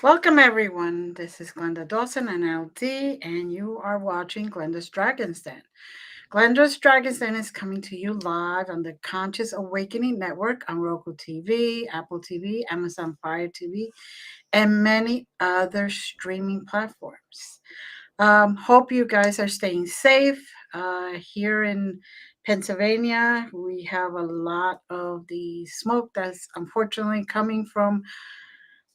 Welcome, everyone. This is Glenda Dawson and L.D, and you are watching Glenda's Dragon's Den. Glenda's Dragon's Den is coming to you live on the Conscious Awakening Network on Roku TV, Apple TV, Amazon Fire TV, and many other streaming platforms. Hope you guys are staying safe. Here in Pennsylvania, we have a lot of the smoke that's unfortunately coming from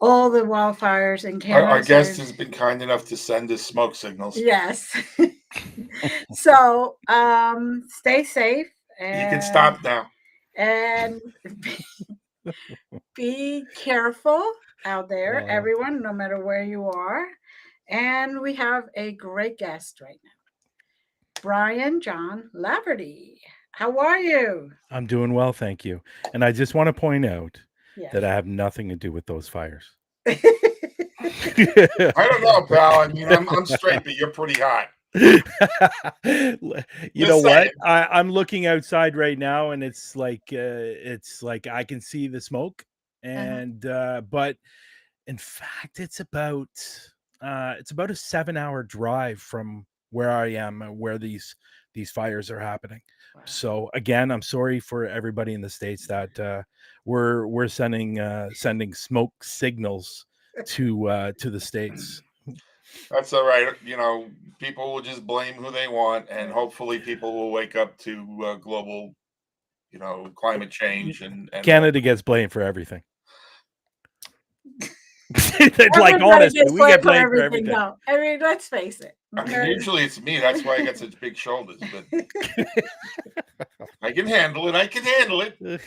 all the wildfires in Our Canada. guest has been kind enough to send us smoke signals. Yes. So stay safe and You can stop now. And be careful out there, everyone, no matter where you are. And we have a great guest right now. Bryan John Laverty. How are you? I'm doing well, thank you. And I just want to point out Yes. that I have nothing to do with those fires. I don't know, pal. I mean, I'm straight, but you're pretty hot. You know what? I'm looking outside right now, and it's like I can see the smoke, and but in fact, it's about a 7-hour drive from where I am, where these fires are happening. Wow. So again, I'm sorry for everybody in the States that we're sending smoke signals to the States. That's all right. You know, people will just blame who they want, and hopefully people will wake up to global, climate change. And Canada gets blamed for everything. Like, honestly, we get blamed for everything. No. I mean, let's face it. I mean, usually it's me. That's why I got such big shoulders. But I can handle it.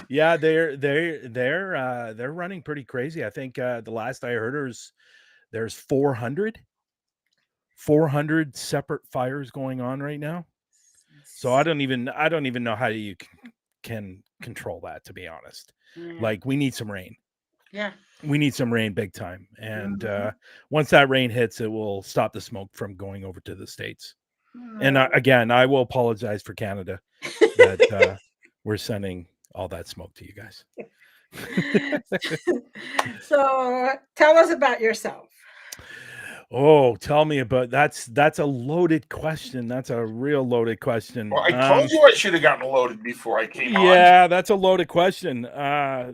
Yeah, they're running pretty crazy. I think the last I heard there's 400 separate fires going on right now. So I don't even know how you can control that, to be honest. Like, we need some rain. Yeah. We need some rain big time. And once that rain hits, it will stop the smoke from going over to the States. And again, I will apologize for Canada that we're sending all that smoke to you guys. So tell us about yourself. Oh, tell me about that's a loaded question. That's a real loaded question. Well, I told you I should have gotten loaded before I came on. Yeah, that's a loaded question.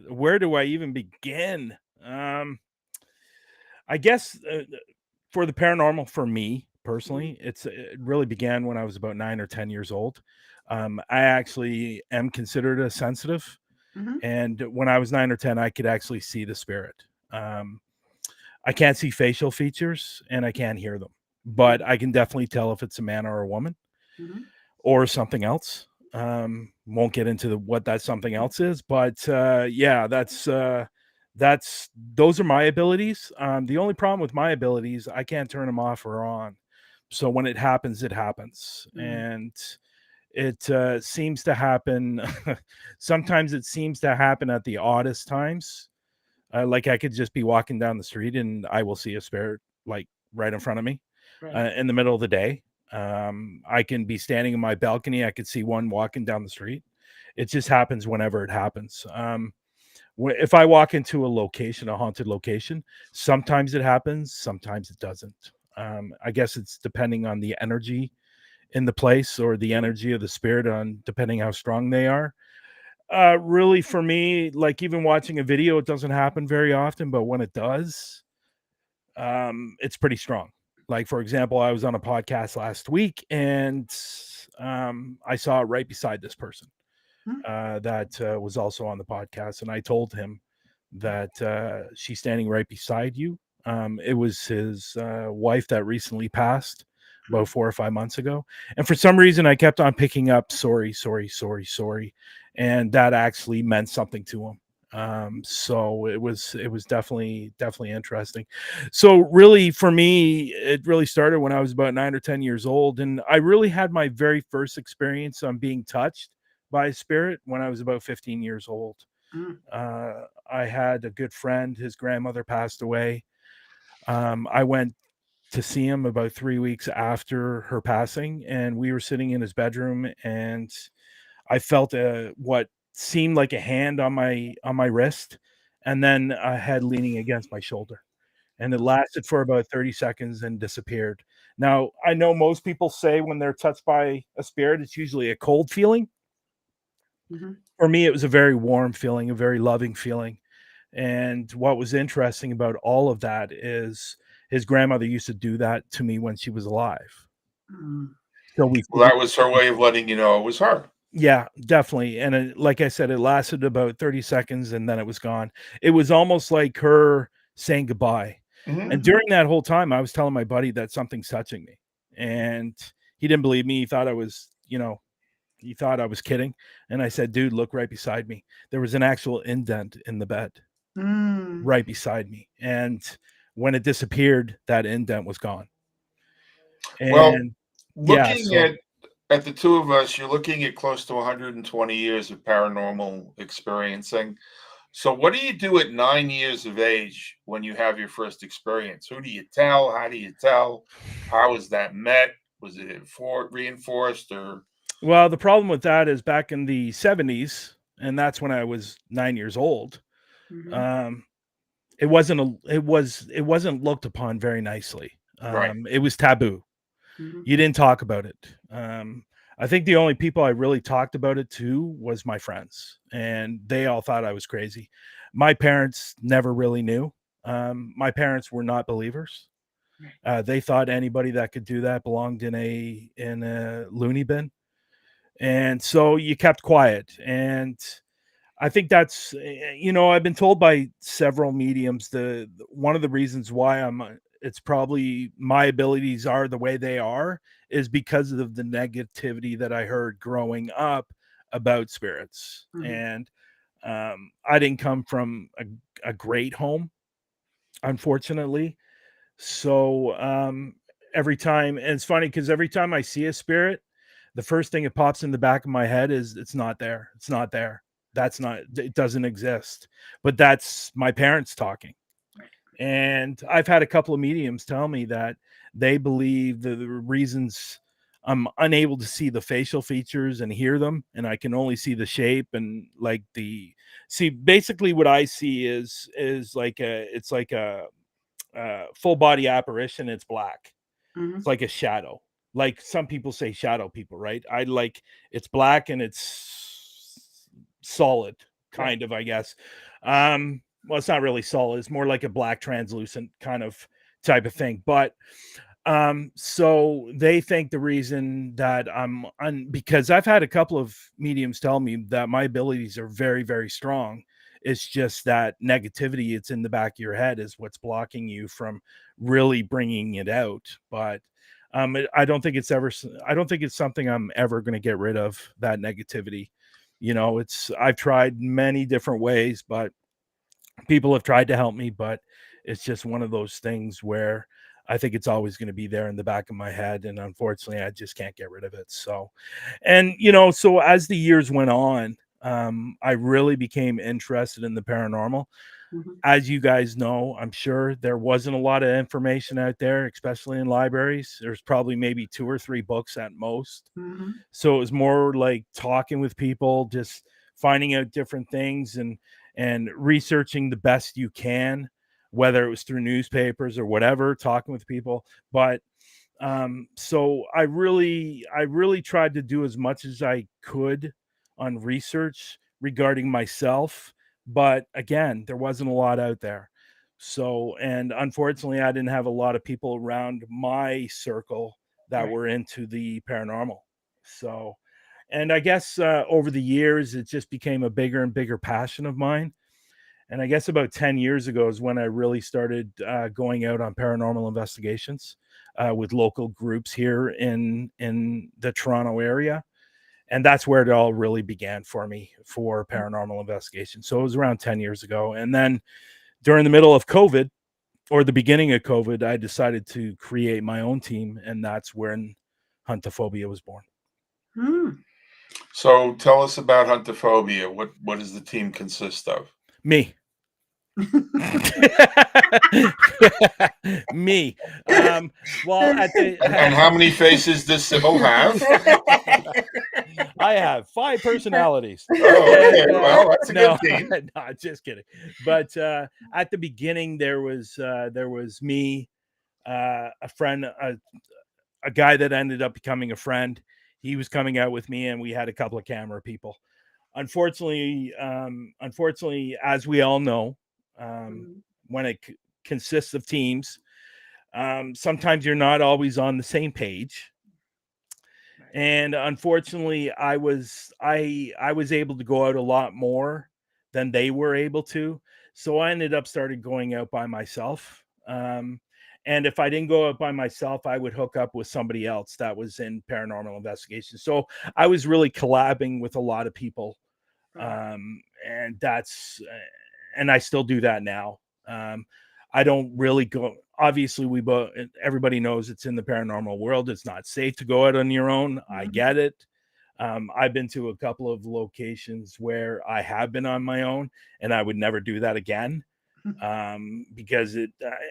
Where do I even begin? I guess for the paranormal, for me personally, it really began when I was about 9 or 10 years old. I actually am considered a sensitive, and when I was 9 or 10, I could actually see the spirit. I can't see facial features and I can't hear them, but I can definitely tell if it's a man or a woman or something else. Won't get into what that something else is, but yeah, those are my abilities. The only problem with my abilities, I can't turn them off or on. So when it happens, it happens. And it seems to happen. Sometimes it seems to happen at the oddest times. Like, I could just be walking down the street and I will see a spirit like right in front of me in the middle of the day. I can be standing in my balcony. I could see one walking down the street. It just happens whenever it happens. If I walk into a location, a haunted location, sometimes it happens, sometimes it doesn't. I guess it's depending on the energy in the place or the energy of the spirit, on depending how strong they are. Really, for me, like, even watching a video, it doesn't happen very often, but when it does, it's pretty strong. Like, for example, I was on a podcast last week and I saw it right beside this person that was also on the podcast. And I told him that she's standing right beside you. It was his wife that recently passed about 4 or 5 months ago. And for some reason, I kept on picking up sorry. And that actually meant something to him. So it was definitely interesting. So really, for me, it really started when I was about 9 or 10 years old. And I really had my very first experience on being touched by a spirit when I was about 15 years old. I had a good friend, his grandmother passed away. I went to see him about 3 weeks after her passing, and we were sitting in his bedroom, and I felt what seemed like a hand on my wrist, and then a head leaning against my shoulder. and it lasted for about 30 seconds and disappeared. Now, I know most people say when they're touched by a spirit, it's usually a cold feeling. Mm-hmm. For me, it was a very warm feeling, a very loving feeling. And what was interesting about all of that is his grandmother used to do that to me when she was alive. Mm. So we Well, that was her way of letting you know it was her. Yeah, definitely. And like I said, it lasted about 30 seconds and then it was gone. It was almost like her saying goodbye. Mm-hmm. And during that whole time, I was telling my buddy that something's touching me. And he didn't believe me. He thought I was, he thought I was kidding. And I said, dude, look right beside me. There was an actual indent in the bed right beside me. And when it disappeared, that indent was gone. Well, And looking at the two of us, you're looking at close to 120 years of paranormal experiencing. So what do you do at 9 years of age when you have your first experience? Who do you tell? How do you tell? How is that met? Was it reinforced or? Well, the problem with that is back in the 70s, and that's when I was 9 years old. Mm-hmm. It wasn't looked upon very nicely. Right. It was taboo. Mm-hmm. You didn't talk about it. I think the only people I really talked about it to was my friends, and they all thought I was crazy. My parents never really knew. My parents were not believers. They thought anybody that could do that belonged in a loony bin. And so you kept quiet. And I think that's, I've been told by several mediums one of the reasons why it's probably my abilities are the way they are is because of the negativity that I heard growing up about spirits. Mm-hmm. And I didn't come from a great home, unfortunately. So every time, and it's funny because every time I see a spirit, the first thing that pops in the back of my head is it's not there. It's not there. It doesn't exist. But that's my parents talking. And I've had a couple of mediums tell me that they believe the reasons I'm unable to see the facial features and hear them, and I can only see the shape and basically what I see is like it's like a full body apparition. It's black. Mm-hmm. It's like a shadow. Like some people say shadow people, right? It's black and it's solid, kind of, I guess. Well, it's not really solid. It's more like a black translucent kind of type of thing. But so they think the reason that because I've had a couple of mediums tell me that my abilities are very, very strong. It's just that negativity, it's in the back of your head, is what's blocking you from really bringing it out. But I don't think it's something I'm ever going to get rid of, that negativity. I've tried many different ways, but people have tried to help me, but it's just one of those things where I think it's always going to be there in the back of my head. And unfortunately, I just can't get rid of it. So, and, so as the years went on, I really became interested in the paranormal. Mm-hmm. As you guys know, I'm sure there wasn't a lot of information out there, especially in libraries. There's probably maybe 2 or 3 books at most. Mm-hmm. So it was more like talking with people, just finding out different things and researching the best you can, whether it was through newspapers or whatever, talking with people. But so I really tried to do as much as I could on research regarding myself. But again, there wasn't a lot out there. So, and unfortunately, I didn't have a lot of people around my circle that were into the paranormal. So, and I guess over the years, it just became a bigger and bigger passion of mine. And I guess about 10 years ago is when I really started going out on paranormal investigations with local groups here in the Toronto area. And that's where it all really began for me for paranormal investigation. So it was around 10 years ago. And then during the middle of COVID, or the beginning of COVID, I decided to create my own team. And that's when Huntaphobia was born. Mm. So tell us about Huntaphobia. What does the team consist of? Me. Me. Well, and how many faces does Sybil have? I I have 5 personalities. Oh, okay. And, Well, that's a no, good thing. no, just kidding. But at the beginning, there was me, a friend, a guy that ended up becoming a friend. He was coming out with me, and we had a couple of camera people. Unfortunately, as we all know, when it consists of teams, sometimes you're not always on the same page. And unfortunately, I was able to go out a lot more than they were able to. So I ended up started going out by myself. And if I didn't go out by myself, I would hook up with somebody else that was in paranormal investigation. So I was really collabing with a lot of people. And that's, and I still do that now. I don't really go, obviously everybody knows it's in the paranormal world. It's not safe to go out on your own. I get it. I've been to a couple of locations where I have been on my own, and I would never do that again. Because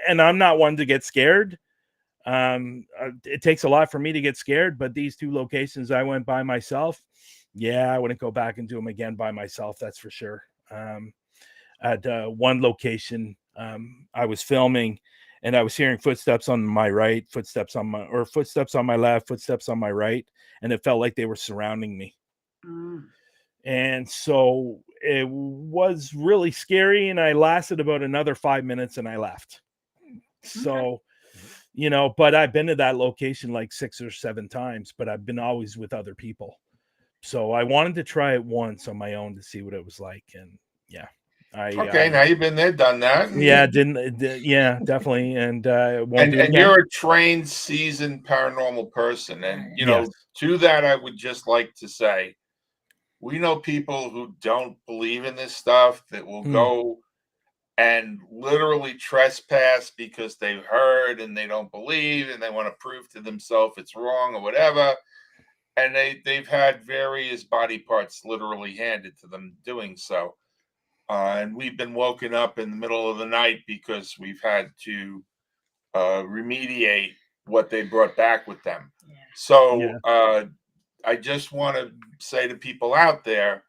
and I'm not one to get scared. It takes a lot for me to get scared, but these 2 locations I went by myself. Yeah, I wouldn't go back and do them again by myself. That's for sure. At one location, I was filming, and I was hearing footsteps on my right, footsteps on my left, footsteps on my right, and it felt like they were surrounding me. And so it was really scary, and I lasted about another 5 minutes and I left. So, but I've been to that location like 6 or 7 times, but I've been always with other people. So I wanted to try it once on my own to see what it was like. And yeah. Okay, now you've been there, done that. Yeah, definitely. And won't do it and again. you're a trained, seasoned paranormal person. And, Yes. to that, I would just like to say, we know people who don't believe in this stuff that will go and literally trespass because they've heard and they don't believe and they want to prove to themselves it's wrong or whatever. And they've had various body parts literally handed to them doing so. And we've been woken up in the middle of the night because we've had to remediate what they brought back with them. So I just want to say to people out there,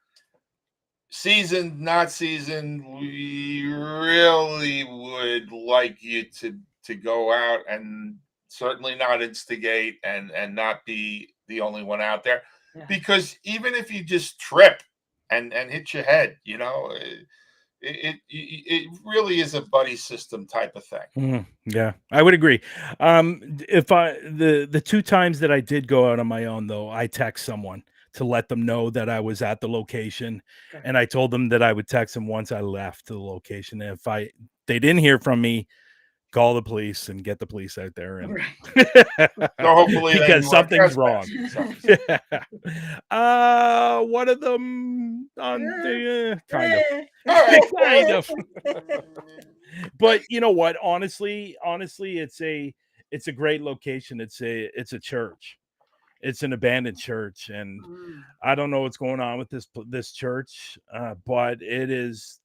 seasoned, not seasoned, we really would like you to go out and certainly not instigate and not be the only one out there. Because even if you just trip and hit your head, it really is a buddy system type of thing. Yeah, I would agree. If the 2 times that I did go out on my own, though, I text someone to let them know that I was at the location, and I told them that I would text them once I left the location. And if they didn't hear from me, call the police and get the police out there, and So hopefully because something's wrong. So. One of them on the kind of. But you know what? Honestly, it's a great location. It's a church. It's an abandoned church, and I don't know what's going on with this church, but it is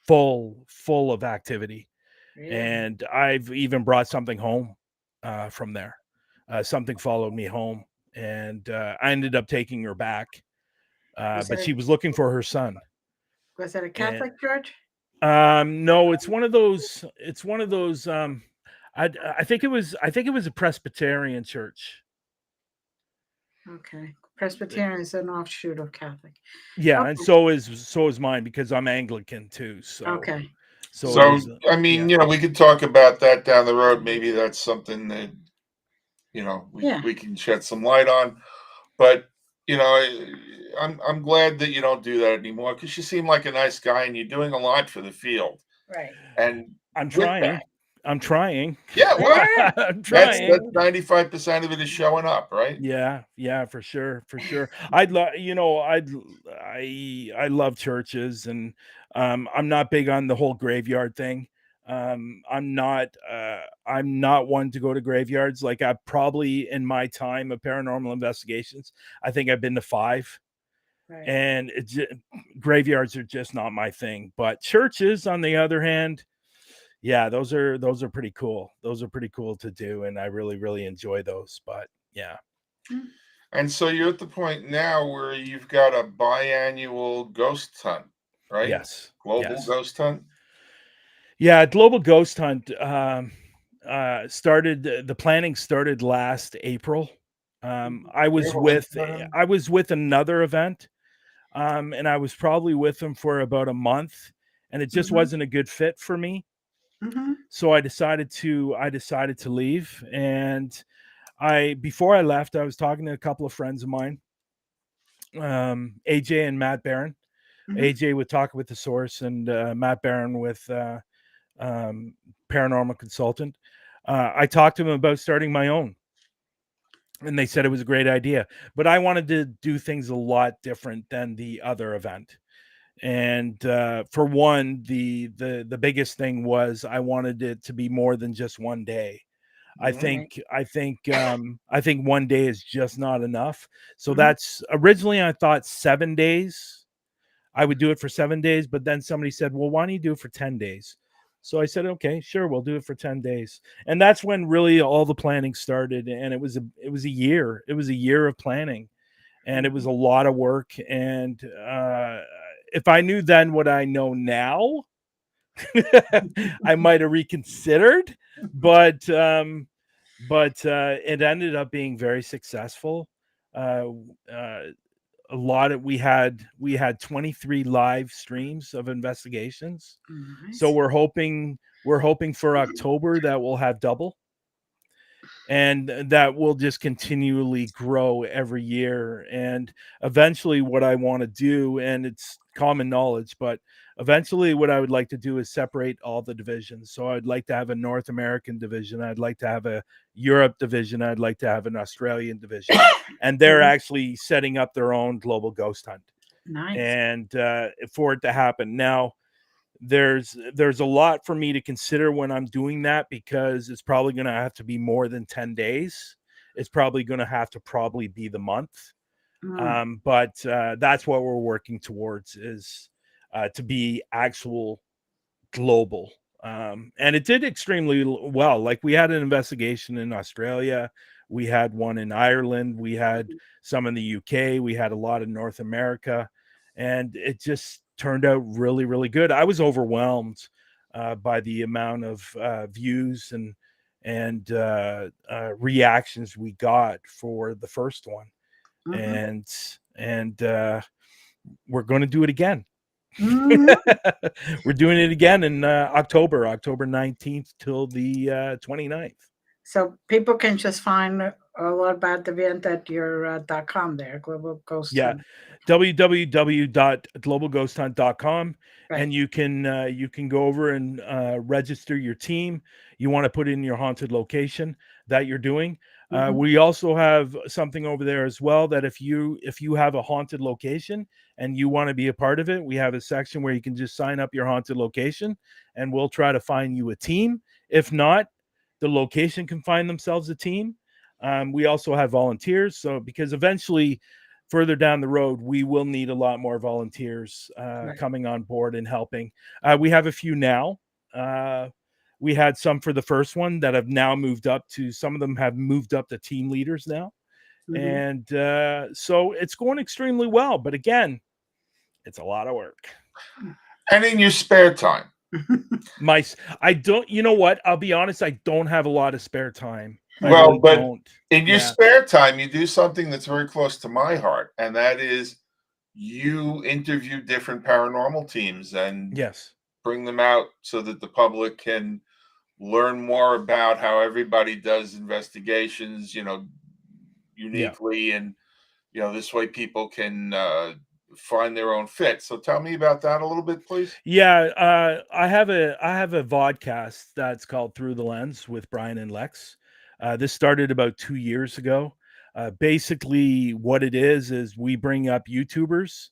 full of activity. And I've even brought something home from there. Something followed me home, and I ended up taking her back. But she was looking for her son. Was it a Catholic church? No, it's one of those. I think it was a Presbyterian church. Okay. Presbyterian is an offshoot of Catholic. Yeah, and so is mine, because I'm Anglican too. So okay. So I mean, we could talk about that down the road. Maybe that's something that we can shed some light on. But I'm glad that you don't do that anymore, because you seem like a nice guy and you're doing a lot for the field. Right. And I'm trying. Yeah, well, I'm trying. That's 95% of it is showing up, right? Yeah, for sure. I love churches, and I'm not big on the whole graveyard thing. I'm not one to go to graveyards. Like, I probably, in my time of paranormal investigations, I think I've been to 5. Right. And graveyards are just not my thing. But churches, on the other hand, yeah, those are pretty cool. Those are pretty cool to do, and I really enjoy those. But yeah. And so you're at the point now where you've got a biannual ghost hunt, right? Yes. Global Yes. ghost hunt. Yeah, Global Ghost Hunt started. The planning started last April. I was with another event, and I was probably with them for about a month, and it just wasn't a good fit for me. So I decided to leave. And before I left, I was talking to a couple of friends of mine, AJ and Matt Barron. AJ with Talk with the Source, and Matt Barron with paranormal consultant. I talked to them about starting my own, and they said it was a great idea, but I wanted to do things a lot different than the other event. And for one, the biggest thing was I wanted it to be more than just one day. I think 1 day is just not enough. So that's originally I thought 7 days. I would do it for 7 days, but then somebody said, "Well, why don't you do it for 10 days?" So I said, "Okay, sure, we'll do it for 10 days." And that's when really all the planning started, and it was a year. It was a year of planning, and it was a lot of work. And if I knew then what I know now, I might have reconsidered, but it ended up being very successful. Uh, a lot of we had 23 live streams of investigations. So we're hoping for October that we'll have double, and that will just continually grow every year. And eventually what I want to do, and it's common knowledge, but eventually what I would like to do is separate all the divisions. So I'd like to have a North American division, I'd like to have a Europe division, I'd like to have an Australian division, and they're actually setting up their own global ghost hunt. Nice. And for it to happen now, there's a lot for me to consider when I'm doing that, because it's probably going to have to be more than 10 days. It's probably going to have to be the month. But that's what we're working towards, is to be actual global. And it did extremely well. Like, we had an investigation in Australia, we had one in Ireland, we had some in the UK, we had a lot in North America, and it just turned out really, really good. I was overwhelmed by the amount of views and reactions we got for the first one. And we're going to do it again. We're doing it again in October 19th till the 29th. So people can just find a lot about the event at your .com there, Global Ghost Yeah, Hunt. www.globalghosthunt.com. Right. And you can go over and register your team. You want to put in your haunted location that you're doing. We also have something over there as well, that if you have a haunted location and you want to be a part of it, we have a section where you can just sign up your haunted location, and we'll try to find you a team. If not, the location can find themselves a team. We also have volunteers, so because eventually, further down the road, we will need a lot more volunteers coming on board and helping. We have a few now. We had some for the first one that have now moved up to, some of them have moved up to team leaders now. And so it's going extremely well. But again, it's a lot of work. And in your spare time? I don't, you know what? I'll be honest, I don't have a lot of spare time. Well, really but don't. in your spare time, you do something that's very close to my heart, and that is you interview different paranormal teams and Yes, bring them out so that the public can learn more about how everybody does investigations, uniquely, and this way people can find their own fit. So tell me about that a little bit, please. Yeah, I have a vodcast that's called Through the Lens with Bryan and Lex. This started about 2 years ago. Basically, what it is we bring up YouTubers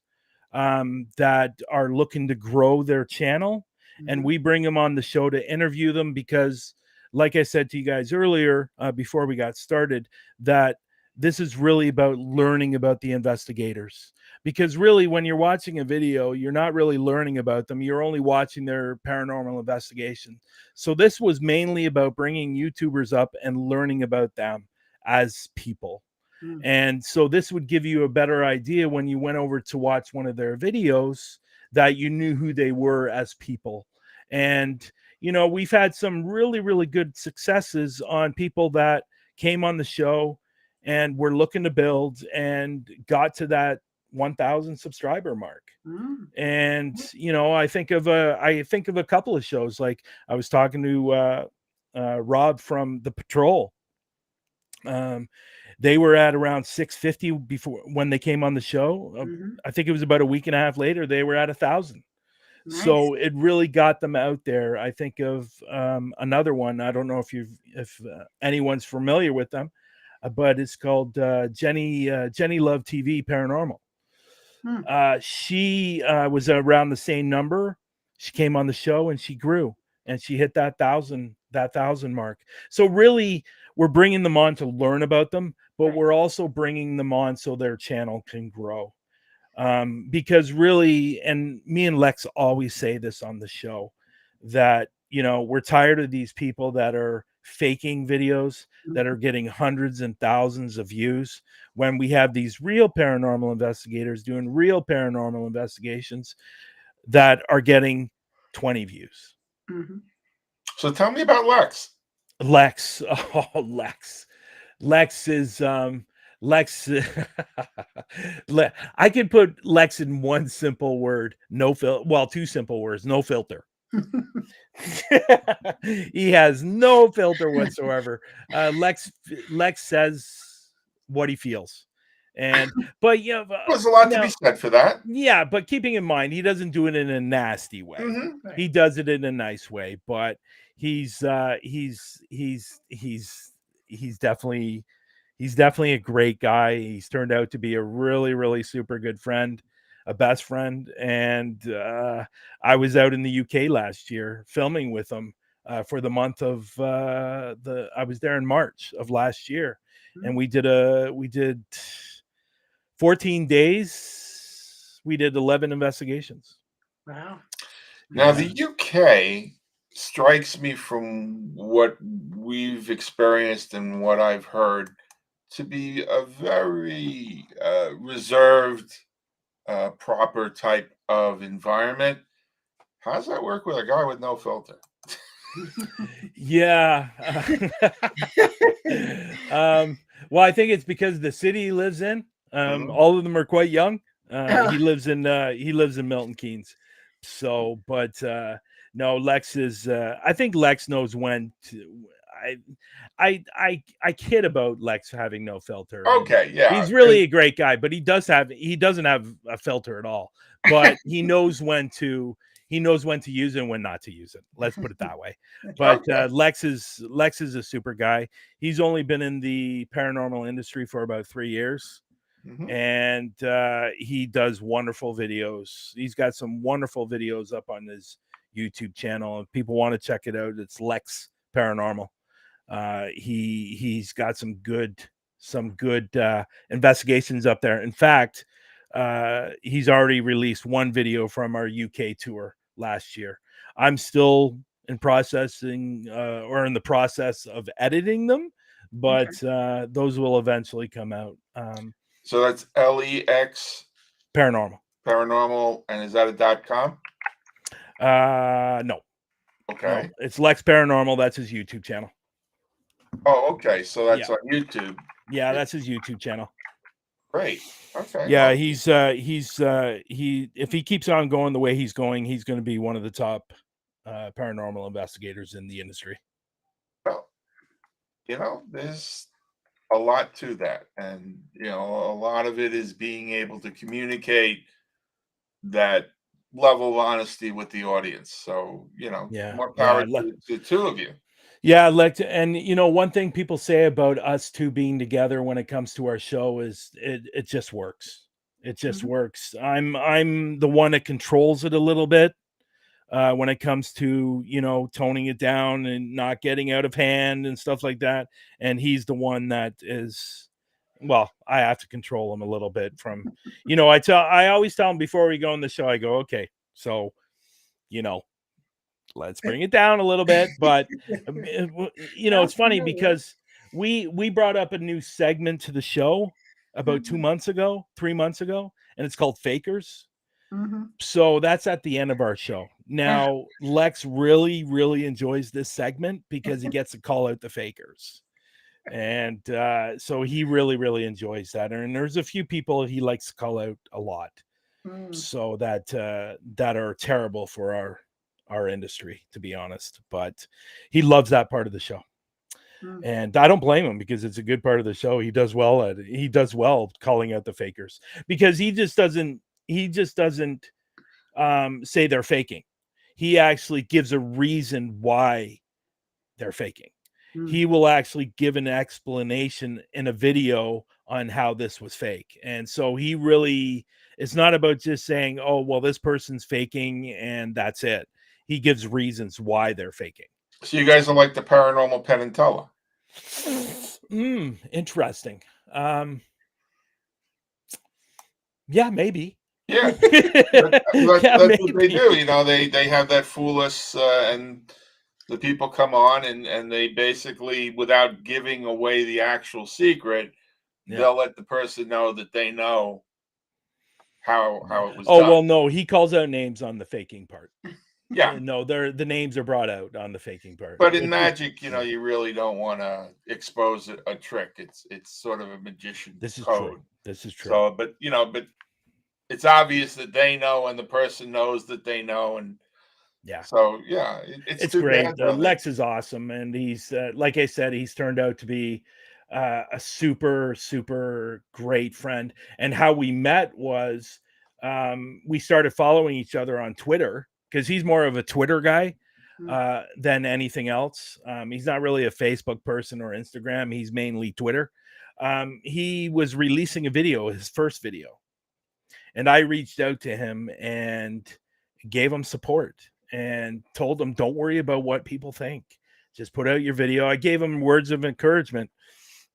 that are looking to grow their channel, and we bring them on the show to interview them, because, like I said to you guys earlier, before we got started, that this is really about learning about the investigators. Because really, when you're watching a video, you're not really learning about them. You're only watching their paranormal investigation. So this was mainly about bringing YouTubers up and learning about them as people. And so this would give you a better idea when you went over to watch one of their videos that you knew who they were as people. And, you know, we've had some really, really good successes on people that came on the show and were looking to build and got to that 1,000 subscriber mark. And, you know, I think of a couple of shows. Like I was talking to Rob from the Patrol. They were at around 650 before when they came on the show. I think it was about a week and a half later, they were at 1,000. Nice. So it really got them out there. I think of another one. I don't know if anyone's familiar with them, but it's called Jenny Love TV Paranormal. She was around the same number. She came on the show and she grew and she hit that 1,000 mark. So really, we're bringing them on to learn about them, but we're also bringing them on so their channel can grow. Because really, and me and Lex always say this on the show, that, you know, we're tired of these people that are faking videos that are getting hundreds and thousands of views when we have these real paranormal investigators doing real paranormal investigations that are getting 20 views. So tell me about Lex. Lex is Lex. I could put Lex in one simple word, two simple words, no filter. He has no filter whatsoever. Lex says what he feels. But yeah, there's a lot to be said for that. Yeah, but keeping in mind, he doesn't do it in a nasty way. He does it in a nice way, but he's definitely a great guy. He's turned out to be a really, really super good friend, a best friend. And I was out in the UK last year filming with him for the month of I was there in March of last year, and we did 14 days. We did 11 investigations. Wow. Now the UK strikes me, from what we've experienced and what I've heard, to be a very reserved, proper type of environment. How does that work with a guy with no filter? Yeah. Well, I think it's because the city he lives in, all of them are quite young. He lives in Milton Keynes. So, but no, Lex is I think Lex knows when to. I kid about Lex having no filter. Okay, yeah. He's really a great guy, but he doesn't have a filter at all. But he knows when to use it and when not to use it. Let's put it that way. But Lex is a super guy. He's only been in the paranormal industry for about 3 years. And he does wonderful videos. He's got some wonderful videos up on his YouTube channel. If people want to check it out, it's Lex Paranormal. He's got some good investigations up there. In fact, he's already released one video from our UK tour last year. I'm still in the process of editing them, but those will eventually come out. So that's LEX Paranormal, and is that a .com? No. Okay. No, it's Lex Paranormal. That's his YouTube channel. Oh, okay. So that's on YouTube. Yeah, that's his YouTube channel. Great. Okay. Yeah, if he keeps on going the way he's going to be one of the top paranormal investigators in the industry. Well, you know, there's a lot to that, and you know, a lot of it is being able to communicate that level of honesty with the audience. So, you know, more power to the two of you. Yeah, and you know, one thing people say about us two being together when it comes to our show is it just works. It just works. I'm the one that controls it a little bit when it comes to, you know, toning it down and not getting out of hand and stuff like that. And he's the one that is, well, I have to control him a little bit from, you know, I always tell him before we go on the show, I go, okay, so, you know, let's bring it down a little bit. But, you know, it's funny because we brought up a new segment to the show about 3 months ago, and it's called Fakers. So that's at the end of our show. Now, Lex really, really enjoys this segment because he gets to call out the fakers. And so he really, really enjoys that. And there's a few people he likes to call out a lot. So that are terrible for our industry, to be honest. But he loves that part of the show. And I don't blame him because it's a good part of the show. He does well at it. He does well calling out the fakers because he just doesn't say they're faking. He actually gives a reason why they're faking. He will actually give an explanation in a video on how this was fake. And so he really, it's not about just saying, oh, well, this person's faking and that's it. He gives reasons why they're faking. So you guys are like the paranormal Penn and Teller. Interesting. Yeah, maybe. Yeah, that's what they do. You know, they have that fool us, and the people come on and they basically, without giving away the actual secret, they'll let the person know that they know how it was done. Well, no, he calls out names on the faking part. Yeah, no, the names are brought out on the faking part. But in magic, you know, you really don't want to expose a trick. It's sort of a magician code. This is true. So, but it's obvious that they know, and the person knows that they know, and so it's great. Lex is awesome, and he's like I said, he's turned out to be a super, super great friend. And how we met was we started following each other on Twitter because he's more of a Twitter guy than anything else. He's not really a Facebook person or Instagram. He's mainly Twitter. He was releasing a video, his first video. And I reached out to him and gave him support and told him, don't worry about what people think. Just put out your video. I gave him words of encouragement.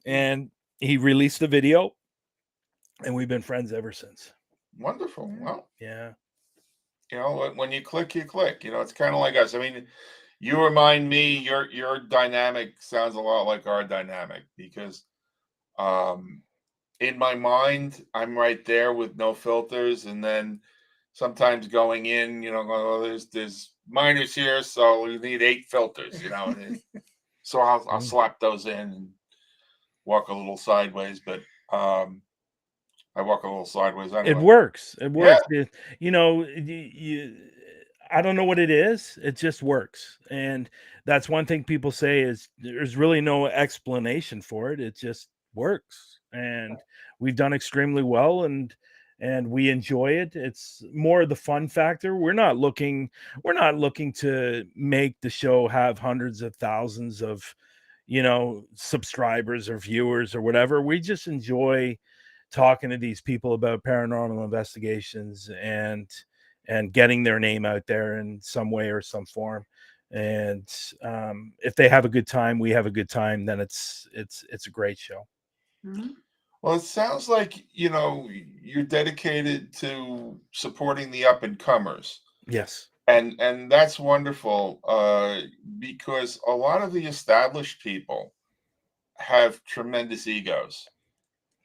And he released the video. And we've been friends ever since. Wonderful. Well, yeah. You know, when you click, you click. You know, it's kind of like us. I mean, you remind me, your dynamic sounds a lot like our dynamic because in my mind, I'm right there with no filters, and then sometimes going in, you know, oh, there's minors here, so we need 8 filters, you know. So I'll slap those in and walk a little sideways, but I walk a little sideways anyway. It works. It works. Yeah. You know, I don't know what it is. It just works, and that's one thing people say is there's really no explanation for it. It just works, and we've done extremely well, and we enjoy it. It's more the fun factor. We're not looking to make the show have hundreds of thousands of, you know, subscribers or viewers or whatever. We just enjoy talking to these people about paranormal investigations and getting their name out there in some way or some form. And if they have a good time, we have a good time, then it's a great show. Well, it sounds like, you know, you're dedicated to supporting the up and comers. Yes. And that's wonderful because a lot of the established people have tremendous egos.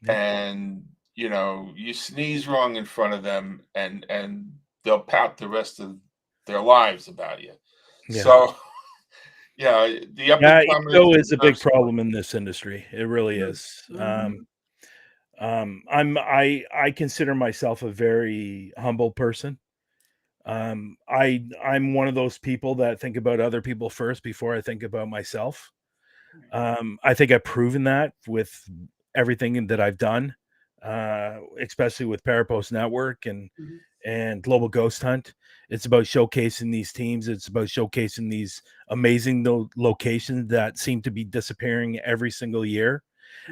And, you know, you sneeze wrong in front of them and they'll pout the rest of their lives about you. So, yeah, the up and comers ego is a big problem in this industry. It really is. I consider myself a very humble person. I'm one of those people that think about other people first before I think about myself. I think I've proven that with everything that I've done, especially with Parapost Network and Global Ghost Hunt. It's about showcasing these teams. It's about showcasing these amazing locations that seem to be disappearing every single year.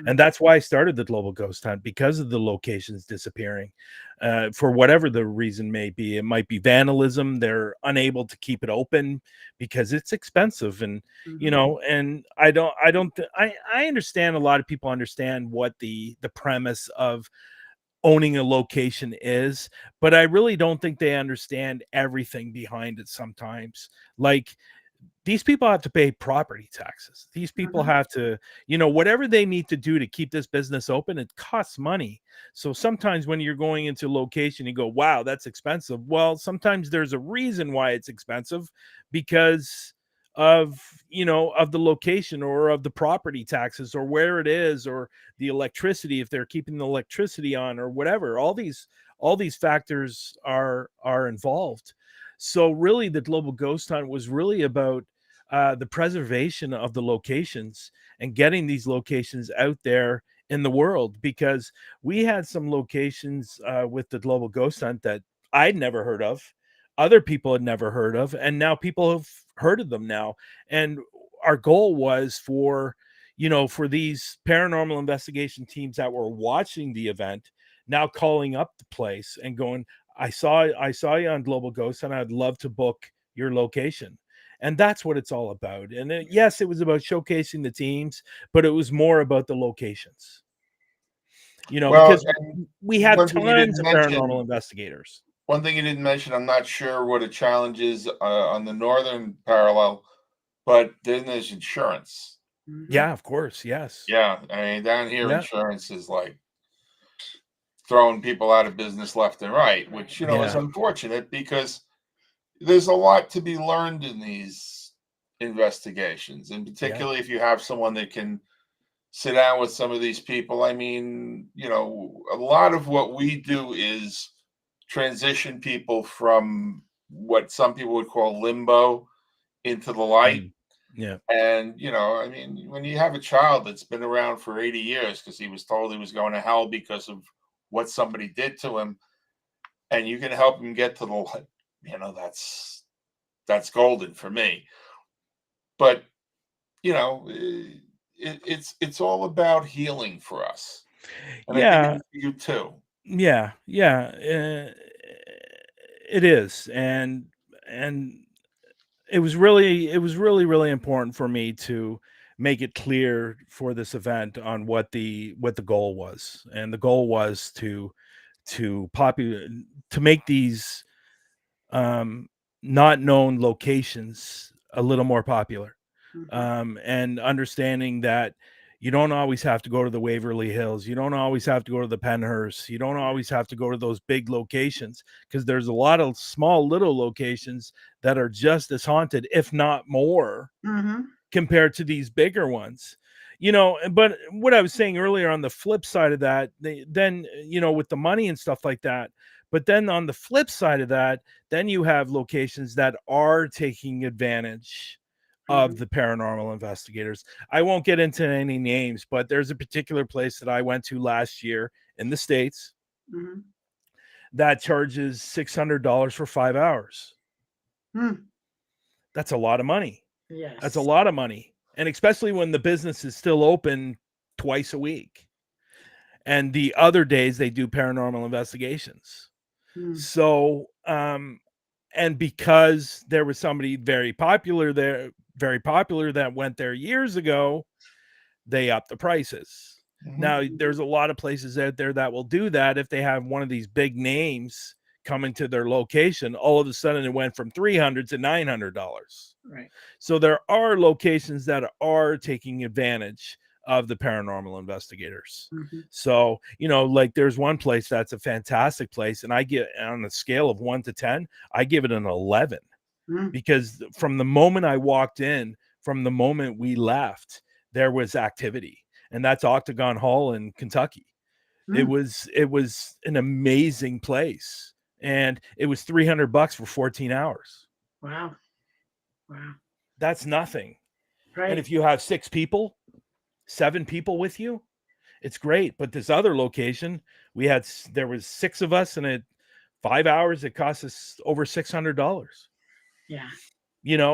And that's why I started the Global Ghost Hunt, because of the locations disappearing for whatever the reason may be. It might be vandalism. They're unable to keep it open because it's expensive. And, you know, and I understand a lot of people understand what the premise of owning a location is, but I really don't think they understand everything behind it sometimes. Like, these people have to pay property taxes. These people have to, whatever they need to do to keep this business open, it costs money. So sometimes when you're going into location, you go, wow, that's expensive. Well, sometimes there's a reason why it's expensive, because of of the location, or of the property taxes, or where it is, or the electricity, if they're keeping the electricity on, or whatever. All these factors are involved. So really, the Global Ghost Hunt was really about the preservation of the locations and getting these locations out there in the world, because we had some locations with the Global Ghost Hunt that I'd never heard of, other people had never heard of, and now people have heard of them now. And our goal was for these paranormal investigation teams that were watching the event, now calling up the place and going, I saw you on Global Ghost, and I'd love to book your location. And that's what it's all about. And yes, it was about showcasing the teams, but it was more about the locations. Well, because we had tons of paranormal investigators. One thing you didn't mention, I'm not sure what a challenge is on the northern parallel, but then there's insurance. Yeah, of course. Yes. Yeah. I mean, down here, insurance is like throwing people out of business left and right, which, is unfortunate, because there's a lot to be learned in these investigations. And particularly if you have someone that can sit down with some of these people. I mean, a lot of what we do is transition people from what some people would call limbo into the light. Yeah. And, I mean, when you have a child that's been around for 80 years because he was told he was going to hell because of what somebody did to him, and you can help him get to the light, that's golden for me. But, it's all about healing for us. And I think it's for you too. Yeah. It is. And it was really important for me to make it clear for this event on what the goal was. And the goal was to make these not known locations a little more popular. And understanding that you don't always have to go to the Waverly Hills. You don't always have to go to the Penhurst. You don't always have to go to those big locations, because there's a lot of small little locations that are just as haunted, if not more, compared to these bigger ones. But what I was saying earlier, on the flip side of that, then with the money and stuff like that, but then on the flip side of that, then you have locations that are taking advantage of the paranormal investigators. I won't get into any names, but there's a particular place that I went to last year in the States that charges $600 for 5 hours. That's a lot of money. Yes. That's a lot of money. And especially when the business is still open twice a week. And the other days they do paranormal investigations. So, and because there was somebody very popular that went there years ago, they upped the prices. Now, there's a lot of places out there that will do that. If they have one of these big names coming to their location, all of a sudden it went from $300 to $900. Right. So there are locations that are taking advantage of the paranormal investigators. So, like there's one place that's a fantastic place, and I get, on a scale of 1 to 10, I give it an 11. Because from the moment I walked in, from the moment we left, there was activity. And that's Octagon Hall in Kentucky. It was an amazing place. And it was $300 for 14 hours. Wow. That's nothing. Right. And if you have 7 people with you, it's great. But this other location, there was 6 of us, and at 5 hours, it cost us over $600. Yeah.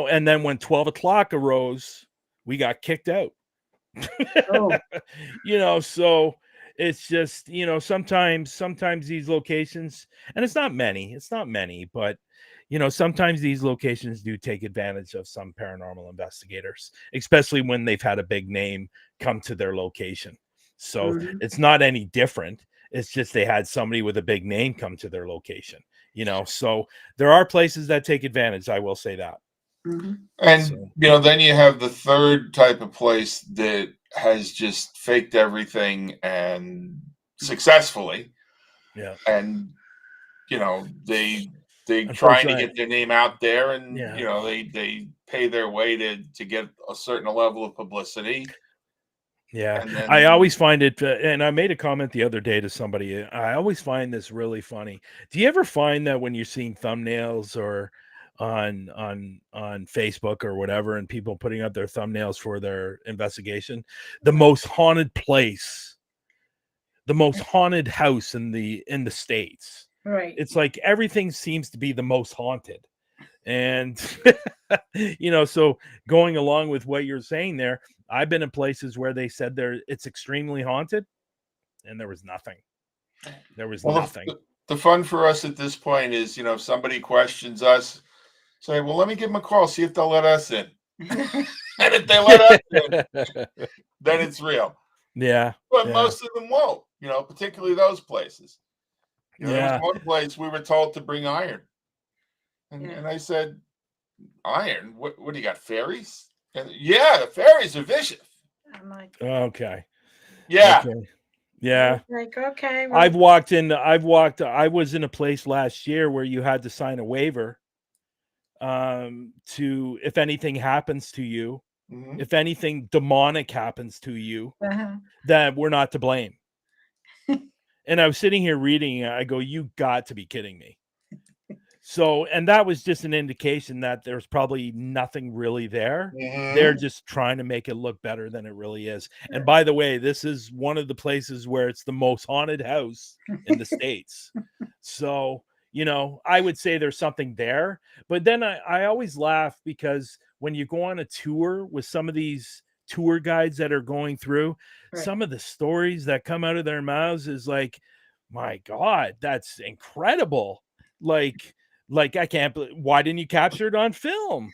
And then when 12 o'clock arose, we got kicked out. So it's just, sometimes these locations, and it's not many, but sometimes these locations do take advantage of some paranormal investigators, especially when they've had a big name come to their location. So it's not any different. It's just they had somebody with a big name come to their location, so there are places that take advantage. I will say that. And So, then you have the third type of place that has just faked everything and successfully, yeah. and they trying to Unfortunately, get their name out there, and yeah. they pay their way to get a certain level of publicity. Yeah, And I then always find it, and I made a comment the other day to somebody. I always find this really funny. Do you ever find that when you're seeing thumbnails or on Facebook or whatever, and people putting up their thumbnails for their investigation, the most haunted place, the most haunted house in the States? Right. It's like everything seems to be the most haunted. And so going along with what you're saying there, I've been in places where they said it's extremely haunted, and there was nothing. There was well, nothing. the fun for us at this point is, if somebody questions us, say, well, let me give them a call, see if they'll let us in. And if they let us in, then it's real. Yeah. But Yeah. most of them won't, particularly those places. There was Yeah. one place we were told to bring iron. And I said, iron? What do you got, fairies? And yeah, the fairies are vicious. I'm like, Okay. Yeah. Okay. Yeah. like, okay. Well, I was in a place last year where you had to sign a waiver to, if anything happens to you, if anything demonic happens to you, that we're not to blame. And I was sitting here reading it, I go, you got to be kidding me. So, and that was just an indication that there's probably nothing really there. They're just trying to make it look better than it really is. And by the way, this is one of the places where it's the most haunted house in the States. So, I would say there's something there. But then I always laugh because when you go on a tour with some of these tour guides that are going through, some of the stories that come out of their mouths is like, my God, that's incredible. Like I can't believe, why didn't you capture it on film?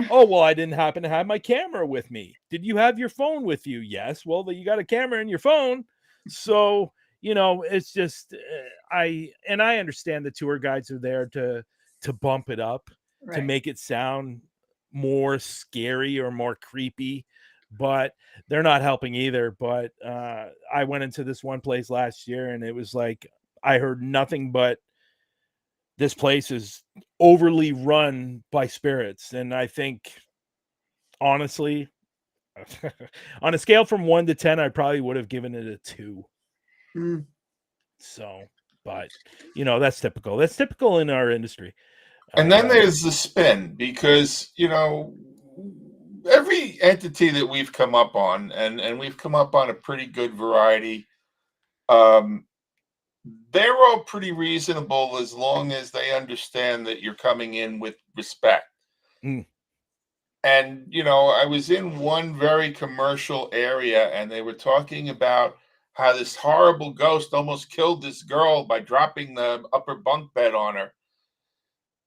Oh, well, I didn't happen to have my camera with me. Did you have your phone with you? Yes. Well, you got a camera in your phone. So, it's just, I understand the tour guides are there to bump it up, to make it sound more scary or more creepy, but they're not helping either. But I went into this one place last year and it was like, I heard nothing but, this place is overly run by spirits. And I think, honestly, on a scale from 1 to 10, I probably would have given it a 2. So, but, that's typical. That's typical in our industry. And then there's the spin, because, every entity that we've come up on, and we've come up on a pretty good variety, they're all pretty reasonable as long as they understand that you're coming in with respect. And, I was in one very commercial area and they were talking about how this horrible ghost almost killed this girl by dropping the upper bunk bed on her.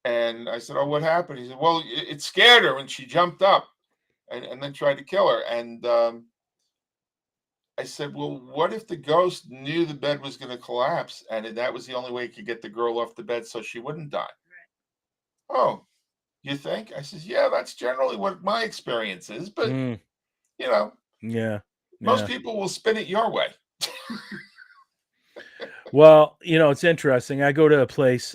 And I said, oh, what happened? He said, well, it scared her when she jumped up and then tried to kill her. And I said, well, what if the ghost knew the bed was going to collapse and that was the only way it could get the girl off the bed so she wouldn't die? Oh, you think? I says, yeah, that's generally what my experience is. But, most people will spin it your way. Well, it's interesting. I go to a place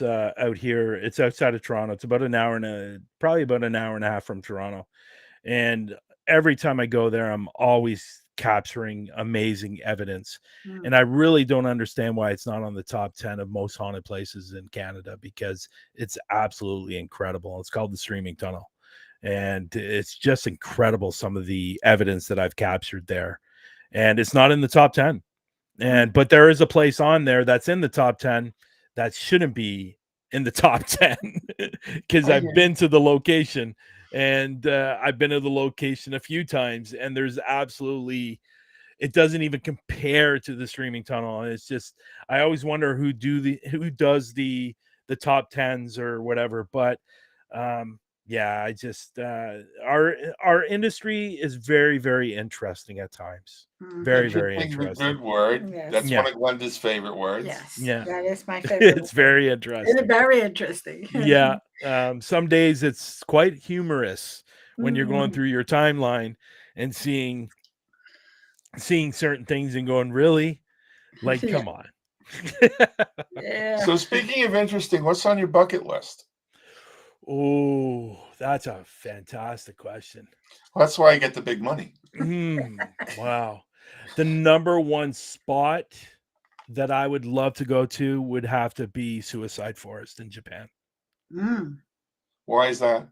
out here. It's outside of Toronto. It's about probably about an hour and a half from Toronto. And every time I go there, I'm always capturing amazing evidence. And I really don't understand why it's not on the top 10 of most haunted places in Canada, because it's absolutely incredible. It's called the Streaming Tunnel. And it's just incredible, some of the evidence that I've captured there. And it's not in the top 10. But there is a place on there that's in the top 10 that shouldn't be in the top 10, because I've been to the location, and I've been to the location a few times, and there's absolutely, it doesn't even compare to the Streaming Tunnel. And it's just, I always wonder who does the top 10s or whatever. But yeah, I just our industry is very, very interesting at times. Very, very interesting. Good word. Yes. That's one of Glenda's favorite words. Yes. Yeah. That is my favorite. It's very interesting. It's very interesting. Yeah. Some days it's quite humorous when you're going Mhm. through your timeline and seeing certain things and going, really? Like, Yeah. come on. Yeah. So speaking of interesting, what's on your bucket list? Oh, that's a fantastic question. Well, that's why I get the big money. Wow. The number one spot that I would love to go to would have to be Suicide Forest in Japan. Mm. Why is that?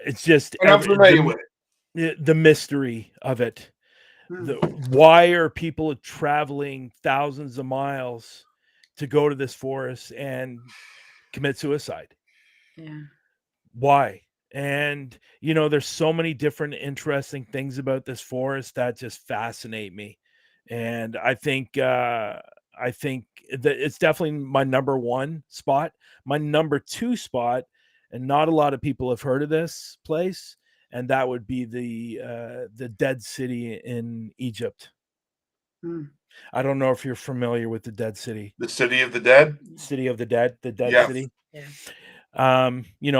It's just I'm not familiar with it. the mystery of it. Mm. Why are people traveling thousands of miles to go to this forest and commit suicide? Yeah. Why? And there's so many different interesting things about this forest that just fascinate me. And I think that it's definitely my number one spot. My number two spot, and not a lot of people have heard of this place, and that would be the Dead City in Egypt. Mm. I don't know if you're familiar with the Dead City. The City of the Dead? City of the Dead, the Dead Yes. City. Yeah.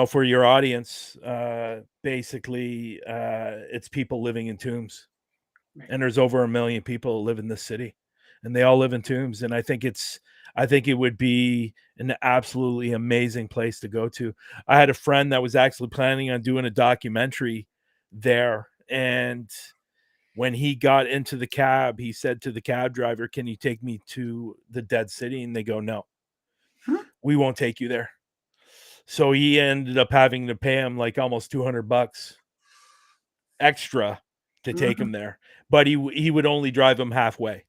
For your audience, basically, it's people living in tombs, Right. and there's over 1 million people who live in this city, and they all live in tombs. And I think it would be an absolutely amazing place to go to. I had a friend that was actually planning on doing a documentary there, and when he got into the cab, he said to the cab driver, "Can you take me to the Dead City?" And they go, "No, Huh? we won't take you there." So he ended up having to pay him like almost $200 extra to take him Mhm. there, but he would only drive him halfway.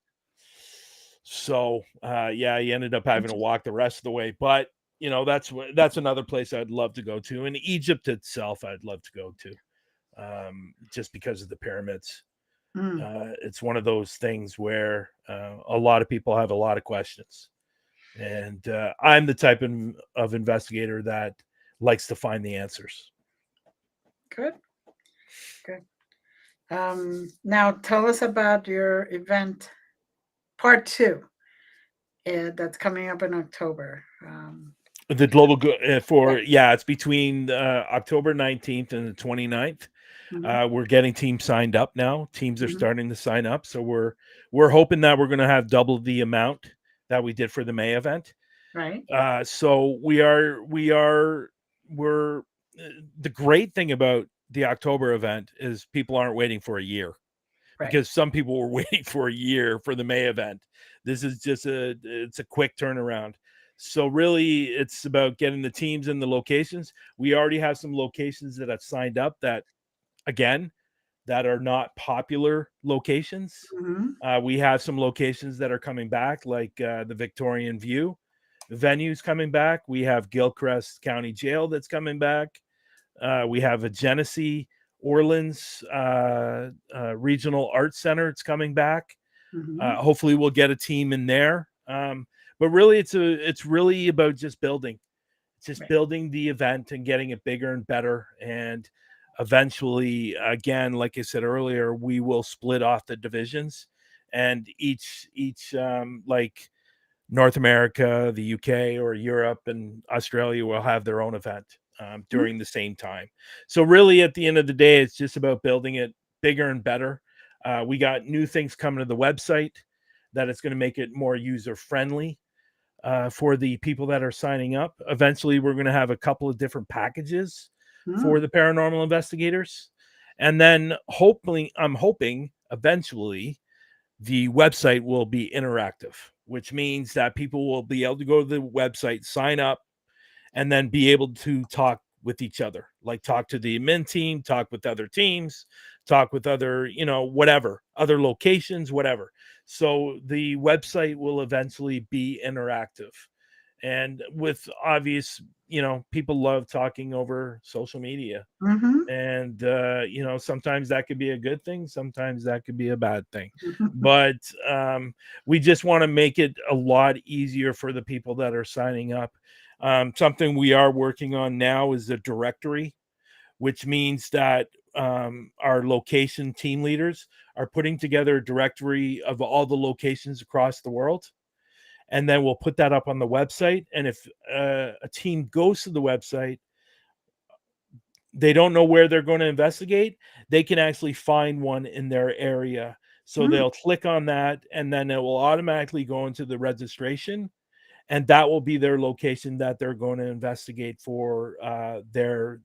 So yeah, he ended up having to walk the rest of the way. But that's another place I'd love to go to. And Egypt itself, I'd love to go to, just because of the pyramids. Mm. It's one of those things where a lot of people have a lot of questions. And I'm the type of investigator that likes to find the answers. Good. Good. Now tell us about your event, part two, that's coming up in October. The global it's between October 19th and the 29th. Mhm. We're getting teams signed up now. Teams are Mhm. starting to sign up, so we're hoping that we're going to have double the amount that we did for the May event. Right. So we're the great thing about the October event is people aren't waiting for a year, Right. because some people were waiting for a year for the May event. This is just it's a quick turnaround. So really it's about getting the teams and the locations. We already have some locations that have signed up that, again, that are not popular locations. Mhm. We have some locations that are coming back, like the Victorian View venues coming back. We have Gilchrist County Jail that's coming back. We have a Genesee Orleans Regional Arts Center. It's coming back. Mhm. Hopefully, we'll get a team in there. But really, it's really about just building, Right. building the event and getting it bigger and better. And eventually, again, like I said earlier, we will split off the divisions, and each like North America, the UK, or Europe and Australia will have their own event during the same time. So really, at the end of the day, it's just about building it bigger and better. We got new things coming to the website that it's going to make it more user friendly for the people that are signing up. Eventually, we're going to have a couple of different packages for Mm. the paranormal investigators, and then I'm hoping eventually the website will be interactive, which means that people will be able to go to the website, sign up, and then be able to talk with each other, like talk to the admin team, talk with other teams, talk with other, whatever, other locations, whatever. So the website will eventually be interactive. And with obvious, people love talking over social media. Mhm. And sometimes that could be a good thing, sometimes that could be a bad thing, but we just want to make it a lot easier for the people that are signing up. Something we are working on now is a directory, which means that our location team leaders are putting together a directory of all the locations across the world, and then we'll put that up on the website. And if a team goes to the website, they don't know where they're going to investigate, they can actually find one in their area. So they'll click on that, and then it will automatically go into the registration, and that will be their location that they're going to investigate for their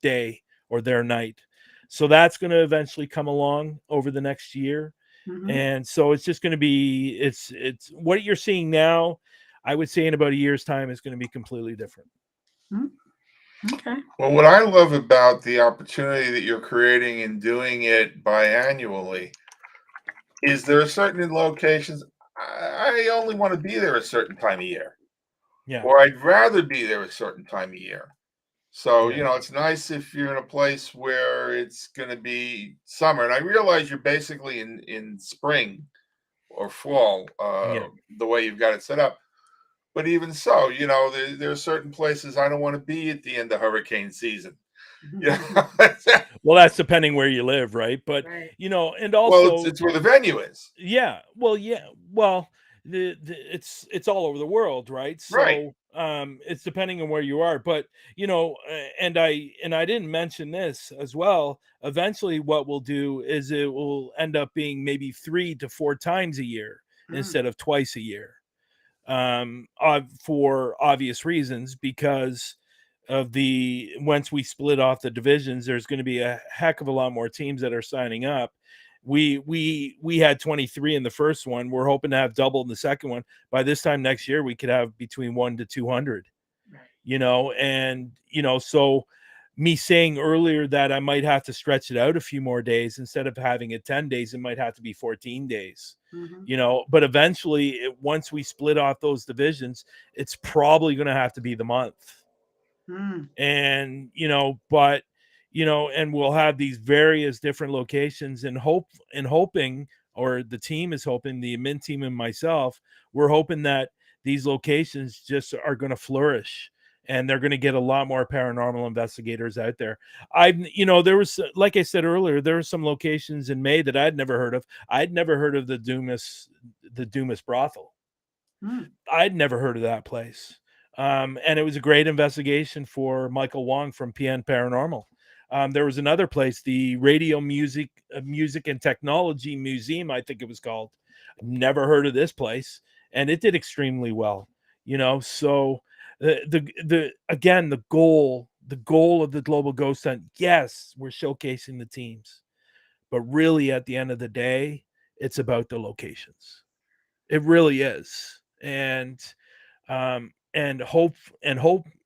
day or their night. So that's going to eventually come along over the next year. And so it's just going to be, it's what you're seeing now, I would say in about a year's time is going to be completely different. Okay. Well, what I love about the opportunity that you're creating and doing it biannually is there are certain locations I only want to be there a certain time of year. Yeah. Or I'd rather be there a certain time of year. So, Yeah. it's nice if you're in a place where it's going to be summer. And I realize you're basically in spring or fall, the way you've got it set up. But even so, there are certain places I don't want to be at the end of hurricane season. Well, that's depending where you live, right? But Right. and also, it's where the venue is. Yeah. Well, it's all over the world, right? So Right. it's depending on where you are. But and I didn't mention this as well. Eventually, what we'll do is it will end up being maybe 3 to 4 times a year instead of twice a year. For obvious reasons, because of once we split off the divisions, there's going to be a heck of a lot more teams that are signing up. We had 23 in the first one. We're hoping to have double in the second one. By this time next year, we could have between 1 to 200. Right. And so me saying earlier that I might have to stretch it out a few more days, instead of having it 10 days, it might have to be 14 days. But eventually, once we split off those divisions, it's probably going to have to be the month. And but and we'll have these various different locations, and hoping, or the team is hoping, the admin team and myself, we're hoping that these locations just are going to flourish, and they're going to get a lot more paranormal investigators out there. There was, like I said earlier, there were some locations in May that I'd never heard of. I'd never heard of the Dumas brothel. I'd never heard of that place. And it was a great investigation for Michael Wong from PN Paranormal. There was another place, the Radio Music and Technology Museum, I think it was called. Never heard of this place, and it did extremely well. So the goal of the Global Ghost Hunt, yes, we're showcasing the teams, but really at the end of the day, it's about the locations. It really is. And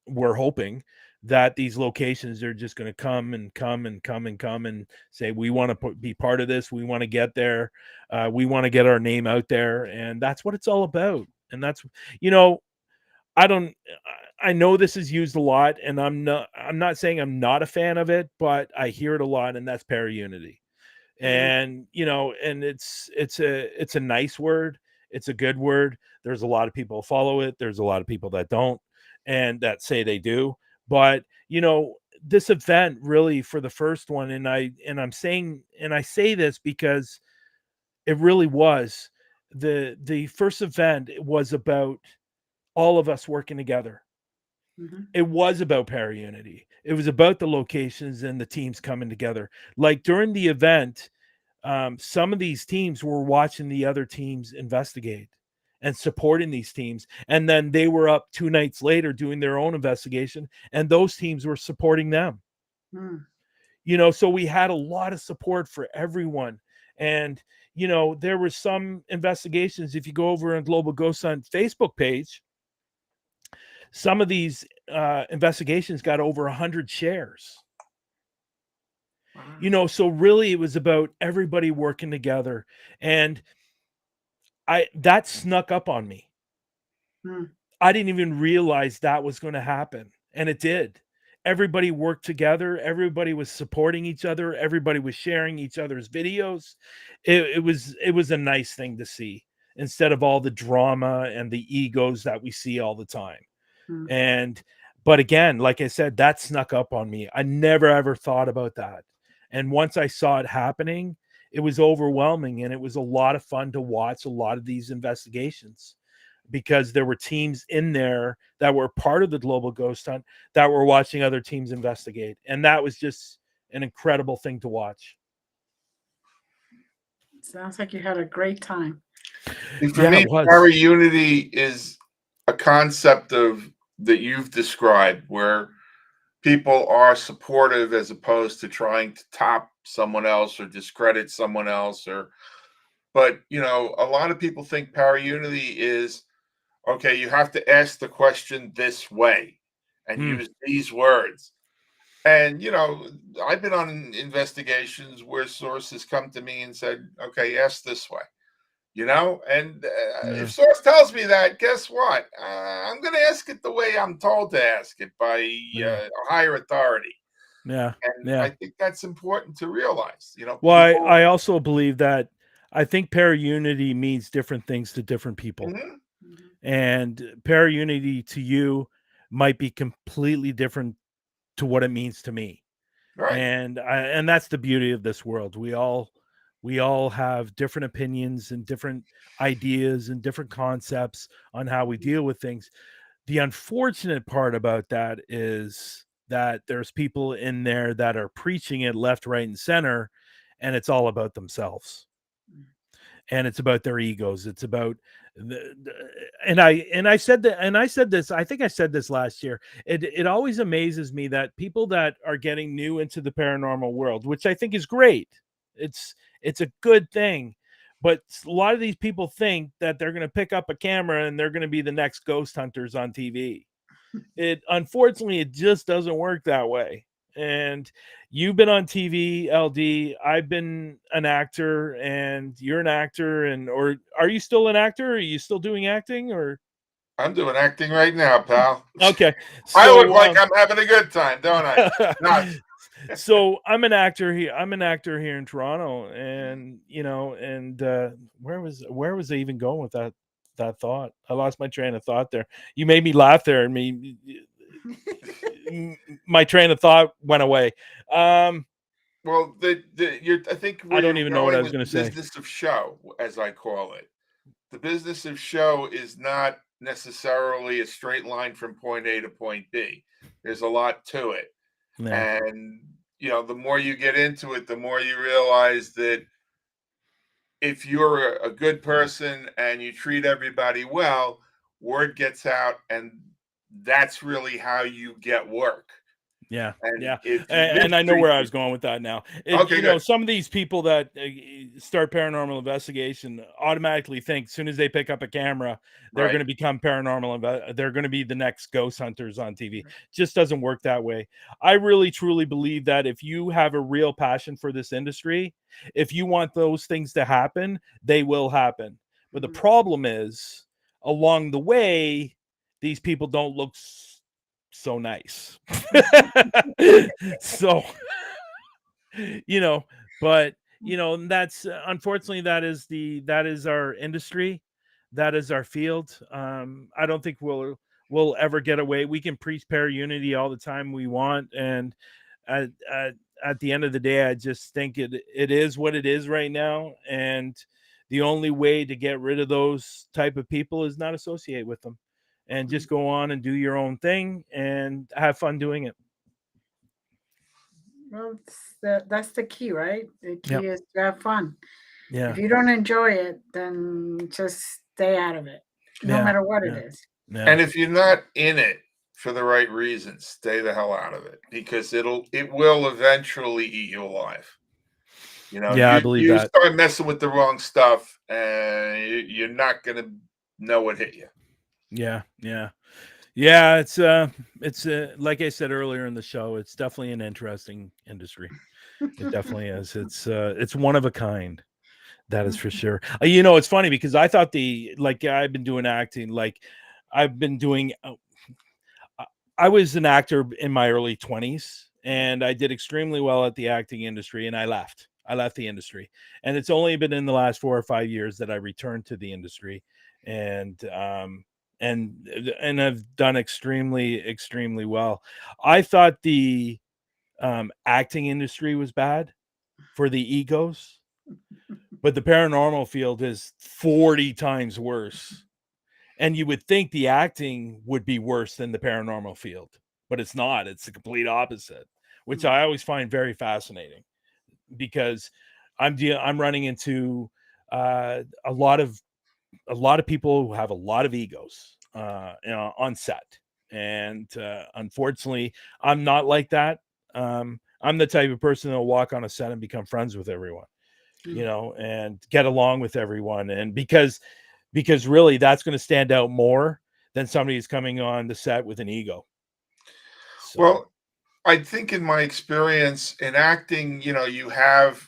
we're hoping that these locations are just going to come and say, we want to be part of this. We want to get there. We want to get our name out there. And that's what it's all about. And that's, I know this is used a lot, and I'm not saying I'm not a fan of it, but I hear it a lot, and that's para-unity. And, and it's a nice word. It's a good word. There's a lot of people who follow it. There's a lot of people that don't, and that say they do. But, this event really, for the first one, and I say this because it really was the first event. It was about all of us working together. It was about para-unity. It was about the locations and the teams coming together. Like during the event, some of these teams were watching the other teams investigate and supporting these teams. And then they were up 2 nights later doing their own investigation, and those teams were supporting them. So we had a lot of support for everyone. And, there were some investigations. If you go over on Global Ghost Hunt Facebook page, some of these investigations got over 100 shares. So really it was about everybody working together. And that snuck up on me. I didn't even realize that was going to happen. And it did. Everybody worked together. Everybody was supporting each other. Everybody was sharing each other's videos. It was a nice thing to see, instead of all the drama and the egos that we see all the time. But again, like I said, that snuck up on me. I never ever thought about that. And once I saw it happening, it was overwhelming, and it was a lot of fun to watch a lot of these investigations, because there were teams in there that were part of the global ghost hunt that were watching other teams investigate. And that was just an incredible thing to watch. Sounds like you had a great time. And for Yeah, me, it was. para-unity is a concept of that you've described where people are supportive as opposed to trying to top someone else or discredit someone else. But a lot of people think para-unity is, okay, you have to ask the question this way and use these words. And I've been on investigations where sources come to me and said, okay, ask this way. And if source tells me that, guess what? I'm going to ask it the way I'm told to ask it by a higher authority. Yeah. And Yeah. I think that's important to realize, Well, people... I also believe that I think para-unity means different things to different people. Mhm. And para-unity to you might be completely different to what it means to me. Right. And that's the beauty of this world. We all have different opinions and different ideas and different concepts on how we deal with things. The unfortunate part about that is that there's people in there that are preaching it left, right, and center, and it's all about themselves. And it's about their egos. It's about and I said this, I think I said this last year. It always amazes me that people that are getting new into the paranormal world, which I think is great. It's a good thing. But a lot of these people think that they're going to pick up a camera and they're going to be the next ghost hunters on TV. Unfortunately, it just doesn't work that way. And you've been on TV, LD. I've been an actor, and you're an actor. Or are you still an actor? Are you still doing acting? Or I'm doing acting right now, pal. okay, I look like I'm having a good time, don't I? Not. So I'm an actor here. I'm an actor here in Toronto, and where was I even going with that thought? I lost my train of thought there. You made me laugh there, and my train of thought went away. Well, I think I don't even know what I was going to say. Business of show, as I call it. The business of show is not necessarily a straight line from point A to point B. There's a lot to it. Yeah. And, the more you get into it, the more you realize that if you're a good person and you treat everybody well, word gets out, and that's really how you get work. Yeah, And yeah, if you and I know where I was mistreat going with that now. Okay, good. Some of these people that start paranormal investigation automatically think as soon as they pick up a camera, they're Right. going to become paranormal. They're going to be the next ghost hunters on TV. Just doesn't work that way. I really, truly believe that if you have a real passion for this industry, if you want those things to happen, they will happen. But the problem is, along the way, these people don't look so nice. So but that's unfortunately that is our industry, that is our field. I don't think we'll ever get away. We can preach para-unity all the time we want, and at the end of the day, I just think it is what it is right now, and the only way to get rid of those type of people is not associate with them and just go on and do your own thing and have fun doing it. Well, that's the key, right? The key is to have fun. Yeah. If you don't enjoy it, then just stay out of it, no matter what it is. Yeah. And if you're not in it for the right reasons, stay the hell out of it, because it will eventually eat you alive. I believe you that. start messing with the wrong stuff, and you're not going to know what hit you. Yeah. It's like I said earlier in the show, it's definitely an interesting industry. It definitely is. It's one of a kind. That is for sure. It's funny because I thought I've been doing acting, I was an actor in my early 20s, and I did extremely well at the acting industry, and I left the industry, and it's only been in the last 4 or 5 years that I returned to the industry, and I've done extremely well. I thought the acting industry was bad for the egos, but the paranormal field is 40 times worse. And you would think the acting would be worse than the paranormal field, but it's not. It's the complete opposite, which I always find very fascinating, because I'm running into a lot of people who have a lot of egos on set, and unfortunately, I'm not like that. I'm the type of person that'll walk on a set and become friends with everyone, and get along with everyone, and because really that's going to stand out more than somebody who's coming on the set with an ego. So. Well, I think in my experience in acting, you have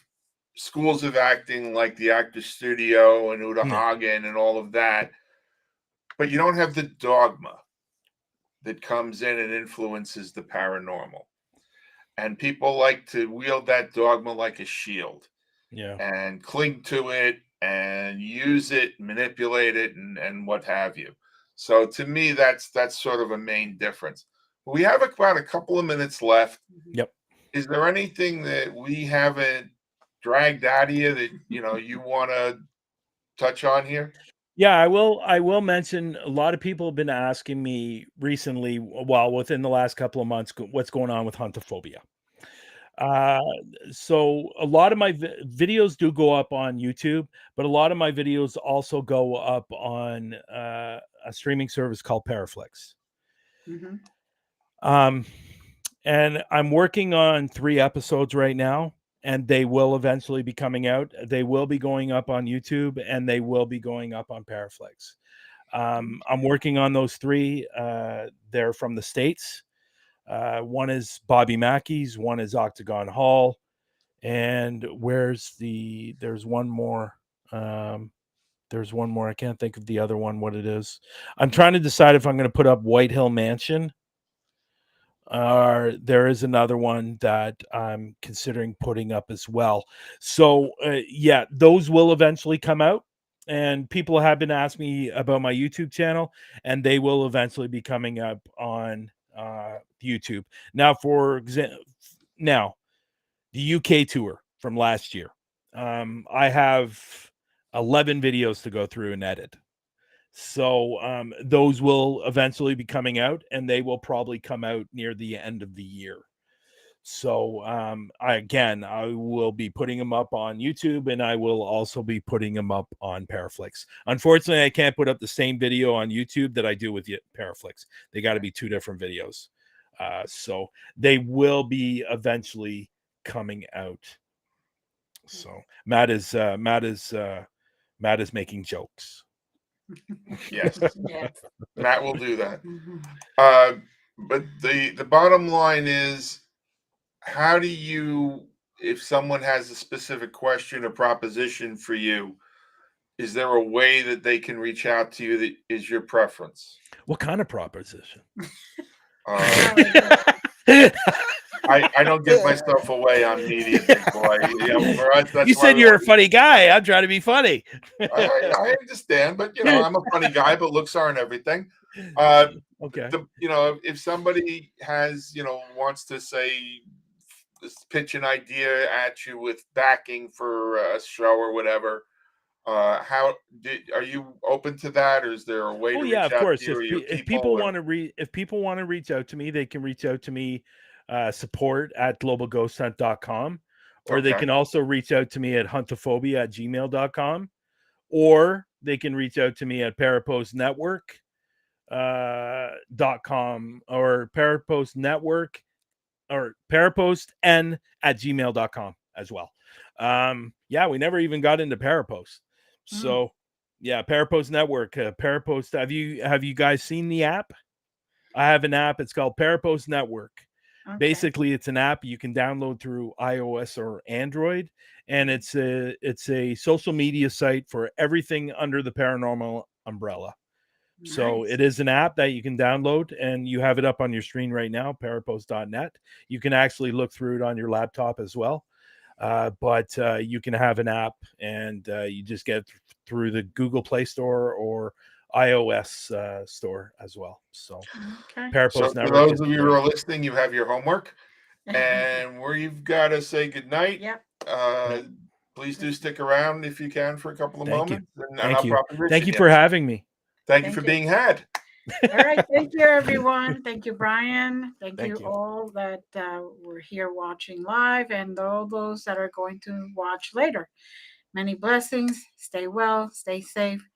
schools of acting like the Actors Studio and Uta Hagen and all of that, but you don't have the dogma that comes in and influences the paranormal. And people like to wield that dogma like a shield, and cling to it and use it, manipulate it, and what have you. So to me, that's sort of a main difference. We have about a couple of minutes left. Yep. Is there anything that we haven't dragged out of you that you want to touch on here? Yeah, I will mention, a lot of people have been asking me recently, well, within the last couple of months, what's going on with Huntaphobia. So a lot of my videos do go up on YouTube, but a lot of my videos also go up on a streaming service called Paraflixx. And I'm working on 3 episodes right now, and they will eventually be coming out. They will be going up on YouTube, and they will be going up on Paraflixx. I'm working on those 3. They're from the States. One is Bobby Mackey's, one is Octagon Hall, and there's one more. There's one more. I can't think of the other one, what it is. I'm trying to decide if I'm going to put up White Hill Mansion. There is another one that I'm considering putting up as well. So yeah, those will eventually come out, and people have been asking me about my YouTube channel, and they will eventually be coming up on YouTube. Now, for example, the UK tour from last year, I have 11 videos to go through and edit. So those will eventually be coming out, and they will probably come out near the end of the year. So I will be putting them up on YouTube, and I will also be putting them up on Paraflixx. Unfortunately, I can't put up the same video on YouTube that I do with Paraflixx. They got to be 2 different videos. So they will be eventually coming out. So Matt is making jokes. Yes. Yes. Matt will do that. But the bottom line is, how do you, if someone has a specific question or proposition for you, is there a way that they can reach out to you that is your preference? What kind of proposition? I don't give myself away on media, boy. For us, that's you said you're a funny guy. I'm trying to be funny. I understand, but I'm a funny guy, but looks aren't everything. Okay. If somebody has, wants to say, pitch an idea at you with backing for a show or whatever, are you open to that, or is there a way to reach of out course. to you? If people want to reach out to me, they can reach out to me, support at globalghosthunt.com, or they can also reach out to me at huntaphobia@gmail.com, or they can reach out to me at Parapost Network .com, or Parapost Network, or parapostn@gmail.com as well. We never even got into Parapost. So yeah, Parapost Network, Parapost. Have you guys seen the app? I have an app. It's called Parapost Network. Okay. Basically, it's an app you can download through iOS or Android, and it's a social media site for everything under the paranormal umbrella. Nice. So it is an app that you can download, and you have it up on your screen right now, parapost.net. You can actually look through it on your laptop as well. But you can have an app, and you just get through the Google Play Store or iOS store as well. So, Parapost Network. For those of you who are listening, you have your homework, and we've got to say goodnight. Yep. Please do stick around if you can for a couple of moments. Thank you for having me. Thank you for being had. All right. Thank you, everyone. Thank you, Bryan. Thank Thank you you. all that were here watching live and all those that are going to watch later. Many blessings. Stay well, stay safe.